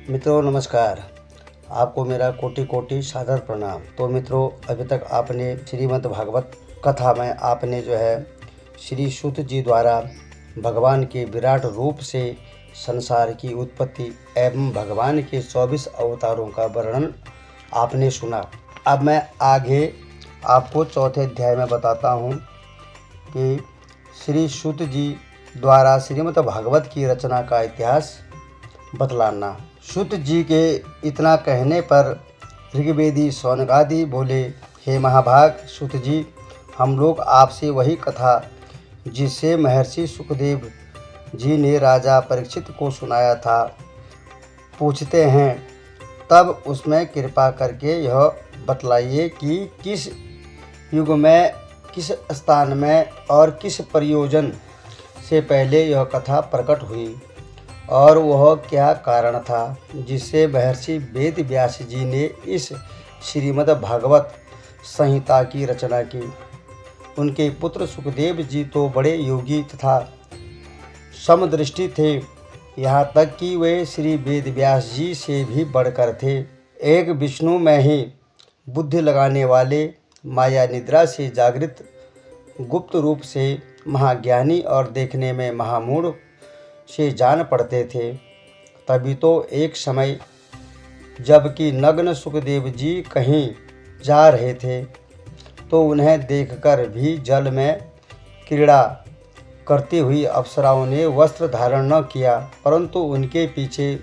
मित्रों नमस्कार। आपको मेरा कोटि कोटि सादर प्रणाम। तो मित्रों, अभी तक आपने श्रीमद् भागवत कथा में आपने श्री सूत जी द्वारा भगवान के विराट रूप से संसार की उत्पत्ति एवं भगवान के 24 अवतारों का वर्णन आपने सुना। अब मैं आगे आपको चौथे अध्याय में बताता हूँ कि श्री सूत जी द्वारा श्रीमद् भागवत की रचना का इतिहास बतलाना। सूत जी के इतना कहने पर ऋग्वेदी शौनकादि बोले, हे महाभाग सूत जी, हम लोग आपसे वही कथा जिसे महर्षि सुखदेव जी ने राजा परीक्षित को सुनाया था पूछते हैं। तब उसमें कृपा करके यह बतलाइए कि किस युग में, किस स्थान में और किस प्रयोजन से पहले यह कथा प्रकट हुई और वह क्या कारण था जिससे महर्षि वेद व्यास जी ने इस श्रीमद् भागवत संहिता की रचना की। उनके पुत्र सुखदेव जी तो बड़े योगी तथा समदृष्टि थे, यहाँ तक कि वे श्री वेद व्यास जी से भी बढ़कर थे। एक विष्णु में ही बुद्धि लगाने वाले, माया निद्रा से जागृत, गुप्त रूप से महाज्ञानी और देखने में महामूढ़ से जान पड़ते थे। तभी तो एक समय जबकि नग्न सुखदेव जी कहीं जा रहे थे तो उन्हें देखकर भी जल में क्रीड़ा करती हुई अप्सराओं ने वस्त्र धारण न किया, परंतु उनके पीछे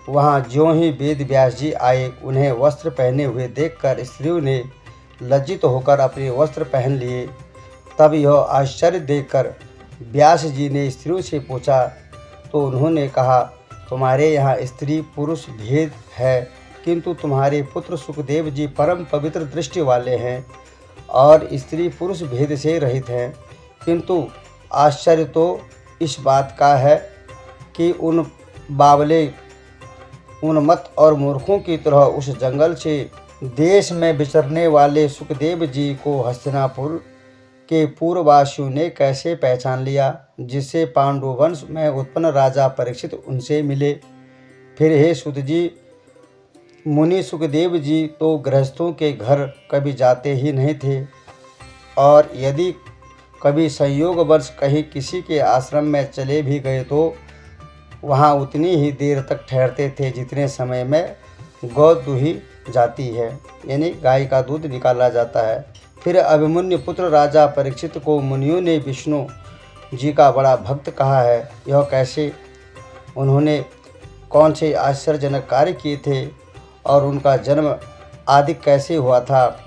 वहां ज्यों ही वेद व्यास जी आए, उन्हें वस्त्र पहने हुए देखकर स्त्रियों ने लज्जित होकर अपने वस्त्र पहन लिए। तब यह आश्चर्य देखकर व्यास जी ने स्त्रियों से पूछा तो उन्होंने कहा, तुम्हारे यहाँ स्त्री पुरुष भेद है, किंतु तुम्हारे पुत्र सुखदेव जी परम पवित्र दृष्टि वाले हैं और स्त्री पुरुष भेद से रहित हैं। किंतु आश्चर्य तो इस बात का है कि उन बावले, उन्मत्त और मूर्खों की तरह उस जंगल से देश में विचरने वाले सुखदेव जी को हस्तिनापुर के पूर्ववासियों ने कैसे पहचान लिया, जिससे पांडु वंश में उत्पन्न राजा परीक्षित उनसे मिले। फिर हे सूत जी, मुनि सुखदेव जी तो गृहस्थों के घर कभी जाते ही नहीं थे और यदि कभी संयोगवश कहीं किसी के आश्रम में चले भी गए तो वहाँ उतनी ही देर तक ठहरते थे जितने समय में गौ दूही जाती है, यानी गाय का दूध निकाला जाता है। फिर अभिमन्यु पुत्र राजा परीक्षित को मुनियों ने विष्णु जी का बड़ा भक्त कहा है। यह कैसे, उन्होंने कौन से आश्चर्यजनक कार्य किए थे और उनका जन्म आदि कैसे हुआ था,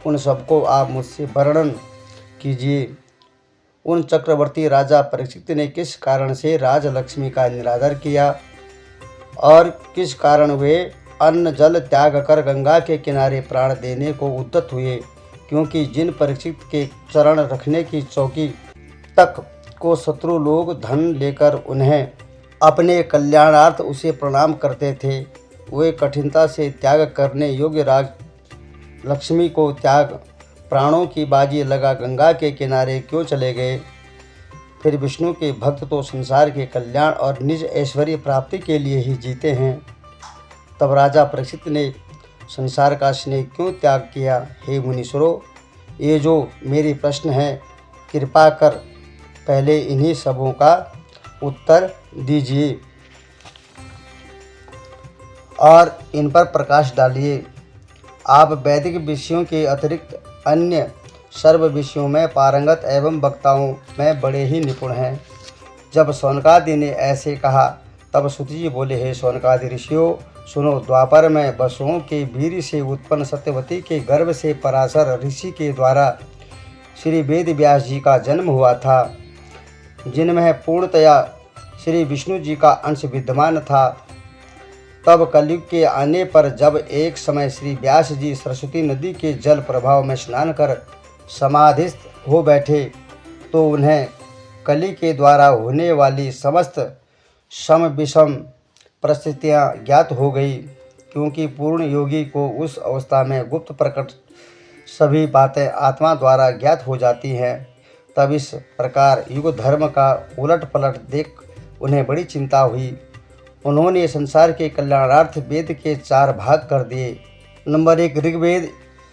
उन सबको आप मुझसे वर्णन कीजिए। उन चक्रवर्ती राजा परीक्षित ने किस कारण से राजलक्ष्मी का निरादर किया और किस कारण वे अन्न जल त्याग कर गंगा के किनारे प्राण देने को उद्यत हुए, क्योंकि जिन परीक्षित के चरण रखने की चौकी तक को शत्रु लोग धन लेकर उन्हें अपने कल्याणार्थ उसे प्रणाम करते थे, वे कठिनता से त्याग करने योग्य राज लक्ष्मी को त्याग प्राणों की बाजी लगा गंगा के किनारे क्यों चले गए। फिर विष्णु के भक्त तो संसार के कल्याण और निज ऐश्वर्य प्राप्ति के लिए ही जीते हैं, तब राजा परीक्षित ने संसार का स्नेह क्यों त्याग किया। हे मुनीश्वरों, ये जो मेरे प्रश्न हैं, कृपा कर पहले इन्हीं सबों का उत्तर दीजिए और इन पर प्रकाश डालिए। आप वैदिक विषयों के अतिरिक्त अन्य सर्व विषयों में पारंगत एवं वक्ताओं में बड़े ही निपुण हैं। जब शौनकादि ने ऐसे कहा तब सूत जी बोले, हे शौनकादि ऋषियों, सुनो। द्वापर में वसुओं के वीर से उत्पन्न सत्यवती के गर्भ से पराशर ऋषि के द्वारा श्री वेद व्यास जी का जन्म हुआ था, जिनमें पूर्णतया श्री विष्णु जी का अंश विद्यमान था। तब कलयुग के आने पर जब एक समय श्री व्यास जी सरस्वती नदी के जल प्रभाव में स्नान कर समाधिस्थ हो बैठे तो उन्हें कली के द्वारा होने वाली समस्त सम विषम परिस्थितियाँ ज्ञात हो गई, क्योंकि पूर्ण योगी को उस अवस्था में गुप्त प्रकट सभी बातें आत्मा द्वारा ज्ञात हो जाती हैं। तब इस प्रकार युग धर्म का उलट पलट देख उन्हें बड़ी चिंता हुई। उन्होंने संसार के कल्याणार्थ वेद के 4 भाग कर दिए। नंबर 1 ऋग्वेद,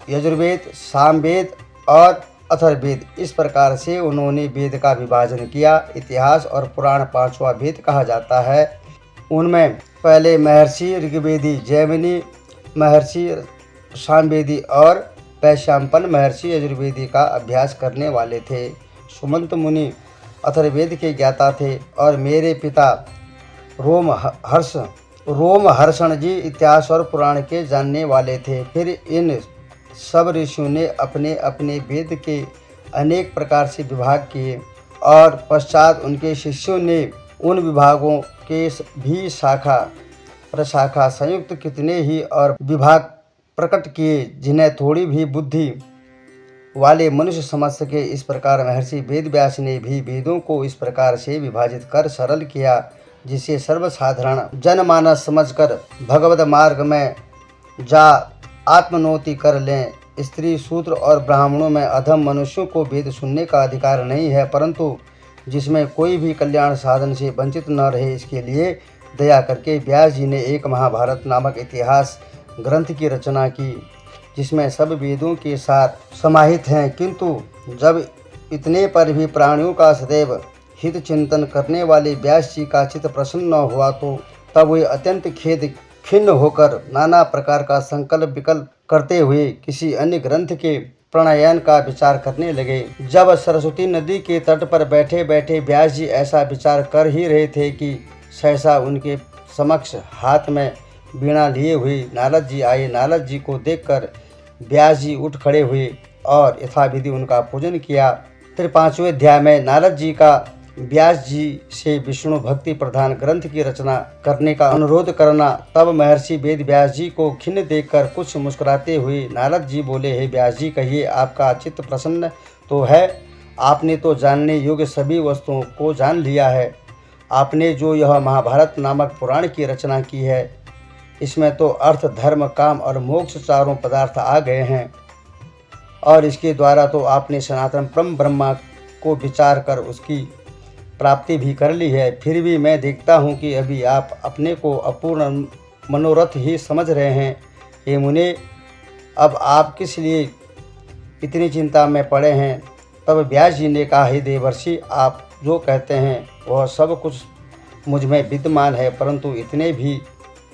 यजुर्वेद, सामवेद और अथर्ववेद। इस प्रकार से उन्होंने वेद का विभाजन किया। इतिहास और पुराण 5वां वेद कहा जाता है। उनमें पहले महर्षि ऋग्वेदी जैमिनी महर्षि सामवेदी और वैशंपायन महर्षि यजुर्वेदी का अभ्यास करने वाले थे। सुमंत मुनि अथर्ववेद के ज्ञाता थे और मेरे पिता रोमहर्षण जी इतिहास और पुराण के जानने वाले थे। फिर इन सब ऋषियों ने अपने अपने वेद के अनेक प्रकार से विभाग किए और पश्चात उनके शिष्यों ने उन विभागों के भी शाखा प्रशाखा संयुक्त कितने ही और विभाग प्रकट किए जिन्हें थोड़ी भी बुद्धि वाले मनुष्य समझ सके। इस प्रकार महर्षि वेदव्यास ने भी वेदों को इस प्रकार से विभाजित कर सरल किया जिसे सर्वसाधारण जनमानस समझकर भगवत मार्ग में जा आत्मनोति कर लें। स्त्री शूद्र और ब्राह्मणों में अधम मनुष्यों को वेद सुनने का अधिकार नहीं है, परंतु जिसमें कोई भी कल्याण साधन से वंचित न रहे इसके लिए दया करके व्यास जी ने एक महाभारत नामक इतिहास ग्रंथ की रचना की जिसमें सब वेदों के साथ समाहित हैं। किंतु जब इतने पर भी प्राणियों का सदैव हित चिंतन करने वाले व्यास जी का चित्त प्रसन्न न हुआ तो तब वे अत्यंत खिन्न होकर नाना प्रकार का संकल्प विकल्प करते हुए किसी अन्य ग्रंथ के प्रणयन का विचार करने लगे। जब सरस्वती नदी के तट पर बैठे बैठे व्यास जी ऐसा विचार कर ही रहे थे कि सहसा उनके समक्ष हाथ में वीणा लिए हुए नारद जी आए। नारद जी को देखकर व्यास जी उठ खड़े हुए और यथाविधि उनका पूजन किया। फिर 5वें अध्याय में नारद जी का व्यास जी से विष्णु भक्ति प्रधान ग्रंथ की रचना करने का अनुरोध करना। तब महर्षि वेद व्यास जी को खिन्न देखकर कुछ मुस्कुराते हुए नारद जी बोले, हे व्यास जी, कहिए आपका चित्त प्रसन्न तो है? आपने तो जानने योग्य सभी वस्तुओं को जान लिया है। आपने जो यह महाभारत नामक पुराण की रचना की है इसमें तो अर्थ धर्म काम और मोक्ष चारों पदार्थ आ गए हैं और इसके द्वारा तो आपने सनातन परम ब्रह्मा को विचार कर उसकी प्राप्ति भी कर ली है। फिर भी मैं देखता हूँ कि अभी आप अपने को अपूर्ण मनोरथ ही समझ रहे हैं। हे मुने, अब आप किस लिए इतनी चिंता में पड़े हैं? तब व्यास जी ने कहा, हे देवर्षि, आप जो कहते हैं वह सब कुछ मुझ में विद्यमान है, परंतु इतने भी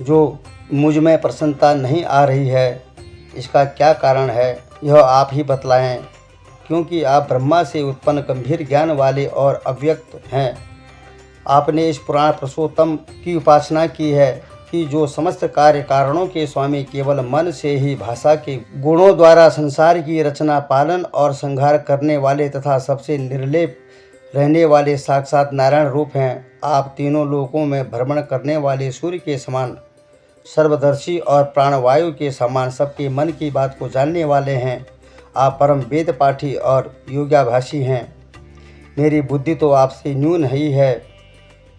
जो मुझ में प्रसन्नता नहीं आ रही है, इसका क्या कारण है यह आप ही बतलाएं। क्योंकि आप ब्रह्मा से उत्पन्न गंभीर ज्ञान वाले और अव्यक्त हैं। आपने इस पुराण पुरुषोत्तम की उपासना की है कि जो समस्त कार्य कारणों के स्वामी केवल मन से ही भाषा के गुणों द्वारा संसार की रचना पालन और संहार करने वाले तथा सबसे निर्लेप रहने वाले साक्षात नारायण रूप हैं। आप तीनों लोकों में भ्रमण करने वाले सूर्य के समान सर्वदर्शी और प्राणवायु के समान सबके मन की बात को जानने वाले हैं। आप परम वेद पाठी और योगाभासी हैं। मेरी बुद्धि तो आपसे न्यून ही है,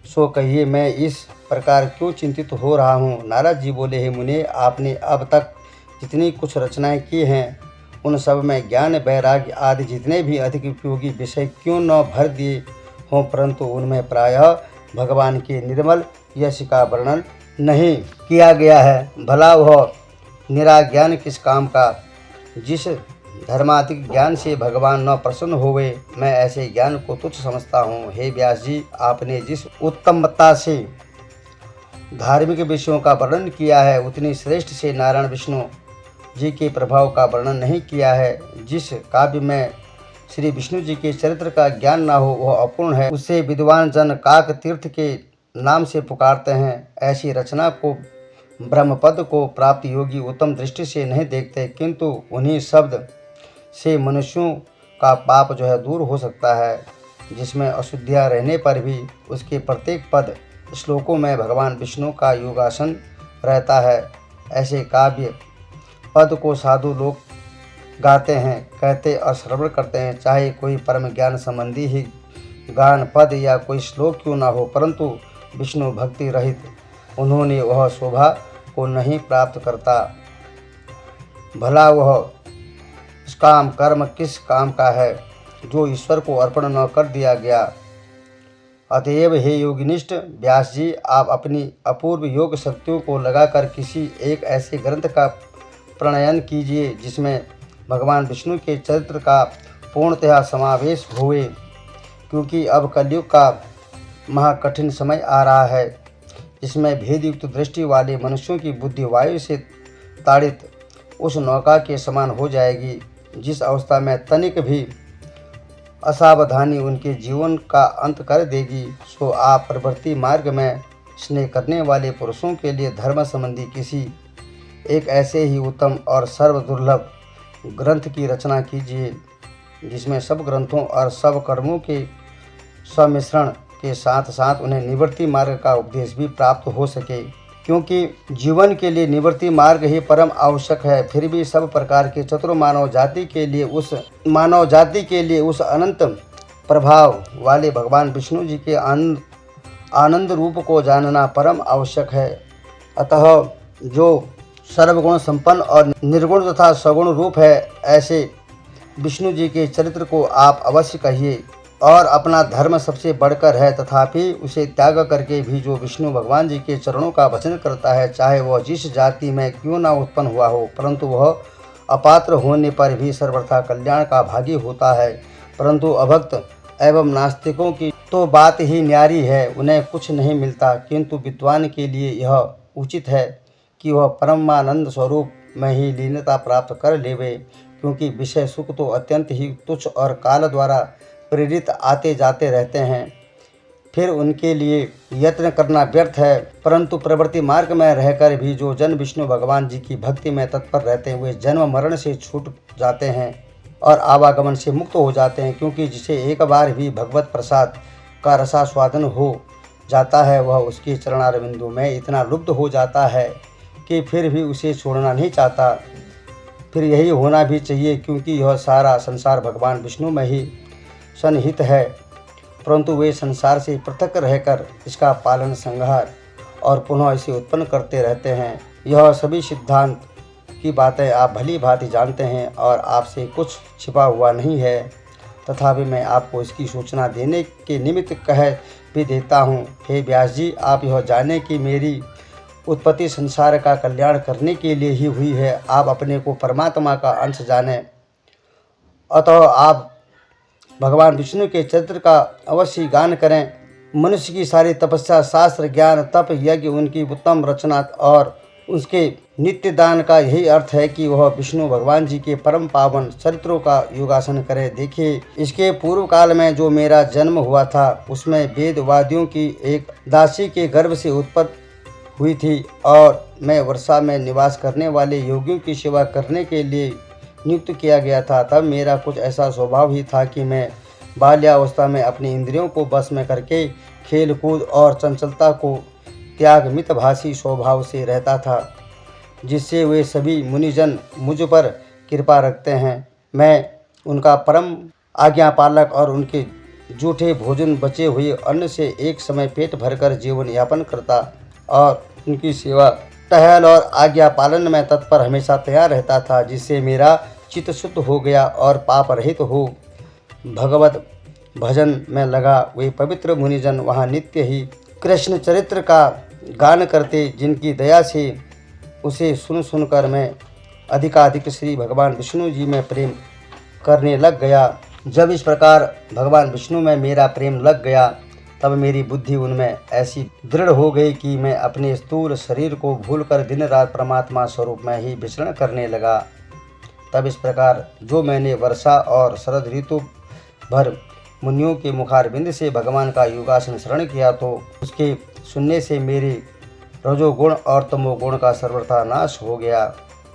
सो कहिए मैं इस प्रकार क्यों चिंतित हो रहा हूँ? नारद जी बोले, हे मुने, आपने अब तक जितनी कुछ रचनाएं की हैं उन सब में ज्ञान वैराग्य आदि जितने भी अधिक उपयोगी विषय क्यों न भर दिए हों, परंतु उनमें प्रायः भगवान के निर्मल यश का वर्णन नहीं किया गया है। भला वह निराज्ञान किस काम का, जिस धर्माधिक ज्ञान से भगवान न प्रसन्न होवे, मैं ऐसे ज्ञान को तुच्छ समझता हूँ। हे व्यास जी, आपने जिस उत्तमता से धार्मिक विषयों का वर्णन किया है उतनी श्रेष्ठ से नारायण विष्णु जी के प्रभाव का वर्णन नहीं किया है। जिस काव्य में श्री विष्णु जी के चरित्र का ज्ञान न हो वह अपूर्ण है, उसे विद्वान जन काक तीर्थ के नाम से पुकारते हैं। ऐसी रचना को ब्रह्मपद को प्राप्त योगी उत्तम दृष्टि से नहीं देखते, किंतु उन्हीं शब्द से मनुष्यों का पाप दूर हो सकता है, जिसमें अशुद्धियाँ रहने पर भी उसके प्रत्येक पद श्लोकों में भगवान विष्णु का योगासन रहता है। ऐसे काव्य पद को साधु लोग गाते हैं, कहते और श्रवण करते हैं, चाहे कोई परम ज्ञान संबंधी ही गान पद या कोई श्लोक क्यों न हो, परंतु विष्णु भक्ति रहित उन्होंने वह शोभा को नहीं प्राप्त करता। भला वह काम कर्म किस काम का है जो ईश्वर को अर्पण न कर दिया गया अतएव हे योगिनिष्ठ व्यास जी, आप अपनी अपूर्व योग शक्तियों को लगाकर किसी एक ऐसे ग्रंथ का प्रणयन कीजिए जिसमें भगवान विष्णु के चरित्र का पूर्णतः समावेश हुए, क्योंकि अब कलयुग का महाकठिन समय आ रहा है जिसमें भेदयुक्त दृष्टि वाले मनुष्यों की बुद्धि वायु से ताड़ित उस नौका के समान हो जाएगी, जिस अवस्था में तनिक भी असावधानी उनके जीवन का अंत कर देगी। सो आप प्रवृत्ति मार्ग में स्नेह करने वाले पुरुषों के लिए धर्म संबंधी किसी एक ऐसे ही उत्तम और सर्वदुर्लभ ग्रंथ की रचना कीजिए जिसमें सब ग्रंथों और सब कर्मों के सम्मिश्रण के साथ साथ उन्हें निवृत्ति मार्ग का उपदेश भी प्राप्त हो सके, क्योंकि जीवन के लिए निवृत्ति मार्ग ही परम आवश्यक है। फिर भी सब प्रकार के चतुर मानव जाति के लिए उस अनंत प्रभाव वाले भगवान विष्णु जी के आनंद रूप को जानना परम आवश्यक है। अतः जो सर्वगुण संपन्न और निर्गुण तथा सगुण रूप है, ऐसे विष्णु जी के चरित्र को आप अवश्य कहिए। और अपना धर्म सबसे बढ़कर है, तथापि उसे त्याग करके भी जो विष्णु भगवान जी के चरणों का भजन करता है, चाहे वह जिस जाति में क्यों ना उत्पन्न हुआ हो, परंतु वह अपात्र होने पर भी सर्वथा कल्याण का भागी होता है। परंतु अभक्त एवं नास्तिकों की तो बात ही न्यारी है, उन्हें कुछ नहीं मिलता, किंतु विद्वान के लिए यह उचित है कि वह परमानंद स्वरूप में ही लीनता प्राप्त कर लेवे, क्योंकि विषय सुख तो अत्यंत ही तुच्छ और काल द्वारा प्रेरित आते जाते रहते हैं। फिर उनके लिए यत्न करना व्यर्थ है। परंतु प्रवृत्ति मार्ग में रहकर भी जो जन विष्णु भगवान जी की भक्ति में तत्पर रहते हैं, वे जन्म मरण से छूट जाते हैं और आवागमन से मुक्त हो जाते हैं, क्योंकि जिसे एक बार भी भगवत प्रसाद का रसास्वादन हो जाता है, वह उसके चरणारविंदों में इतना लुब्ध हो जाता है कि फिर भी उसे छोड़ना नहीं चाहता। फिर यही होना भी चाहिए, क्योंकि यह सारा संसार भगवान विष्णु में ही सन्निहित है, परंतु वे संसार से पृथक रहकर इसका पालन संहार और पुनः इसे उत्पन्न करते रहते हैं। यह सभी सिद्धांत की बातें आप भली भांति जानते हैं और आपसे कुछ छिपा हुआ नहीं है, तथापि मैं आपको इसकी सूचना देने के निमित्त कह भी देता हूँ। हे व्यास जी, आप यह जाने कि मेरी उत्पत्ति संसार का कल्याण करने के लिए ही हुई है। आप अपने को परमात्मा का अंश जाने, अतः आप भगवान विष्णु के चरित्र का अवश्य गान करें। मनुष्य की सारी तपस्या, शास्त्र, ज्ञान, तप, यज्ञ, उनकी उत्तम रचना और उसके नित्य दान का यही अर्थ है कि वह विष्णु भगवान जी के परम पावन चरित्रों का योगासन करे। देखिए, इसके पूर्व काल में जो मेरा जन्म हुआ था, उसमें वेदवादियों की एक दासी के गर्भ से उत्पत्ति हुई थी और मैं वर्षा में निवास करने वाले योगियों की सेवा करने के लिए नियुक्त किया गया था। तब मेरा कुछ ऐसा स्वभाव ही था कि मैं बाल्यावस्था में अपनी इंद्रियों को बस में करके खेल कूद और चंचलता को त्याग मितभाषी स्वभाव से रहता था, जिससे वे सभी मुनिजन मुझ पर कृपा रखते हैं। मैं उनका परम आज्ञापालक और उनके जूठे भोजन बचे हुए अन्न से एक समय पेट भरकर जीवन यापन करता और उनकी सेवा, टहल और आज्ञा पालन में तत्पर हमेशा तैयार रहता था, जिससे मेरा चित्त शुद्ध हो गया और पाप रहित हो भगवत भजन में लगा। वे पवित्र मुनिजन वहाँ नित्य ही कृष्ण चरित्र का गान करते, जिनकी दया से उसे सुनकर मैं अधिकाधिक श्री भगवान विष्णु जी में प्रेम करने लग गया। जब इस प्रकार भगवान विष्णु में मेरा प्रेम लग गया, तब मेरी बुद्धि उनमें ऐसी दृढ़ हो गई कि मैं अपने स्थूल शरीर को भूलकर दिन रात परमात्मा स्वरूप में ही विचरण करने लगा। तब इस प्रकार जो मैंने वर्षा और शरद ऋतु भर मुनियों के मुखारबिंद से भगवान का योगासन श्रवण किया, तो उसके सुनने से मेरे रजोगुण और तमोगुण का सर्वथा नाश हो गया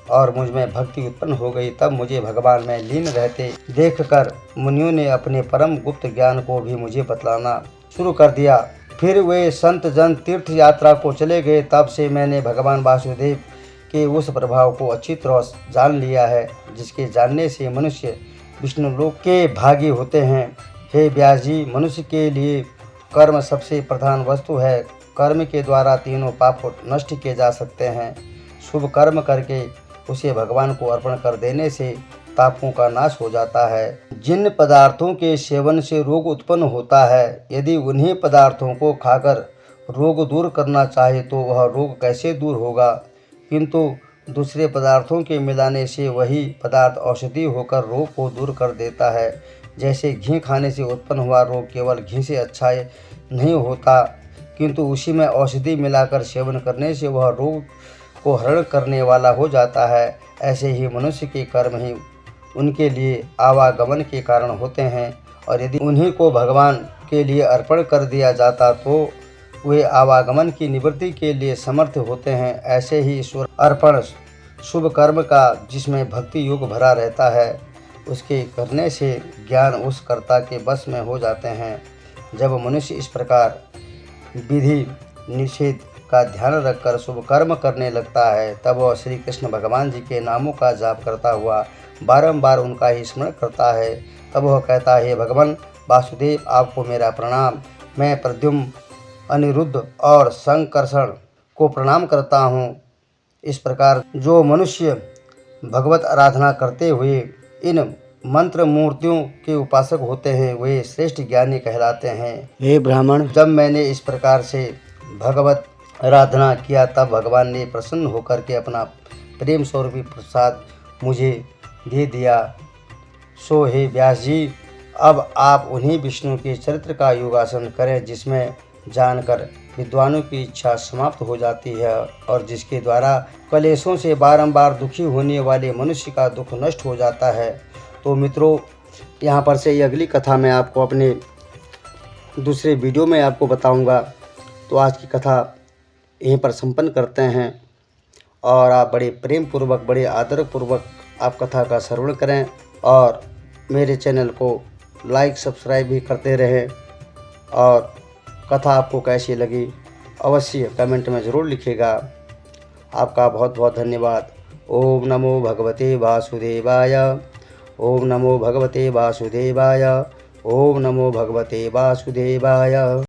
और मुझ में भक्ति उत्पन्न हो गई। तब मुझे भगवान में लीन रहते देखकर मुनियों ने अपने परम गुप्त ज्ञान को भी मुझे बतलाना शुरू कर दिया। फिर वे संत जन तीर्थ यात्रा को चले गए। तब से मैंने भगवान वासुदेव के उस प्रभाव को अच्छी तरह जान लिया है, जिसके जानने से मनुष्य विष्णु लोक के भागी होते हैं। हे व्यास जी, मनुष्य के लिए कर्म सबसे प्रधान वस्तु है। कर्म के द्वारा तीनों पाप नष्ट किए जा सकते हैं। शुभ कर्म करके उसे भगवान को अर्पण कर देने से तापों का नाश हो जाता है। जिन पदार्थों के सेवन से रोग उत्पन्न होता है, यदि उन्हीं पदार्थों को खाकर रोग दूर करना चाहे तो वह रोग कैसे दूर होगा, किंतु दूसरे पदार्थों के मिलाने से वही पदार्थ औषधि होकर रोग को दूर कर देता है। जैसे घी खाने से उत्पन्न हुआ रोग केवल घी से अच्छा नहीं होता, किंतु उसी में औषधि मिलाकर सेवन करने से वह रोग को हरण करने वाला हो जाता है। ऐसे ही मनुष्य के कर्म ही उनके लिए आवागमन के कारण होते हैं, और यदि उन्हीं को भगवान के लिए अर्पण कर दिया जाता तो वे आवागमन की निवृत्ति के लिए समर्थ होते हैं। ऐसे ही ईश्वर अर्पण शुभ कर्म का जिसमें भक्ति योग भरा रहता है, उसके करने से ज्ञान उस कर्ता के बस में हो जाते हैं। जब मनुष्य इस प्रकार विधि निषेध का ध्यान रखकर शुभ कर्म करने लगता है, तब वह श्री कृष्ण भगवान जी के नामों का जाप करता हुआ बारंबार उनका ही स्मरण करता है। तब वह कहता है, हे भगवान वासुदेव, आपको मेरा प्रणाम। मैं प्रद्युम्न, अनिरुद्ध और संकर्षण को प्रणाम करता हूँ। इस प्रकार जो मनुष्य भगवत आराधना करते हुए इन मंत्र मूर्तियों के उपासक होते हैं, वे श्रेष्ठ ज्ञानी कहलाते हैं। हे ब्राह्मण, जब मैंने इस प्रकार से भगवत आराधना किया, तब भगवान ने प्रसन्न होकर के अपना प्रेम स्वरूपी प्रसाद मुझे दे दिया। सो हे व्यास जी, अब आप उन्हीं विष्णु के चरित्र का योगासन करें, जिसमें जानकर विद्वानों की इच्छा समाप्त हो जाती है और जिसके द्वारा कलेशों से बारंबार दुखी होने वाले मनुष्य का दुख नष्ट हो जाता है। तो मित्रों, यहाँ पर से ये अगली कथा मैं आपको अपने दूसरे वीडियो में आपको बताऊंगा। तो आज की कथा यहीं पर संपन्न करते हैं, और आप बड़े प्रेम पूर्वक, बड़े आदर पूर्वक आप कथा का श्रवण करें, और मेरे चैनल को लाइक सब्सक्राइब भी करते रहें। और कथा आपको कैसी लगी अवश्य कमेंट में ज़रूर लिखिएगा। आपका बहुत बहुत धन्यवाद। ओम नमो भगवते वासुदेवाय। ओम नमो भगवते वासुदेवाय। ओम नमो भगवते वासुदेवाय।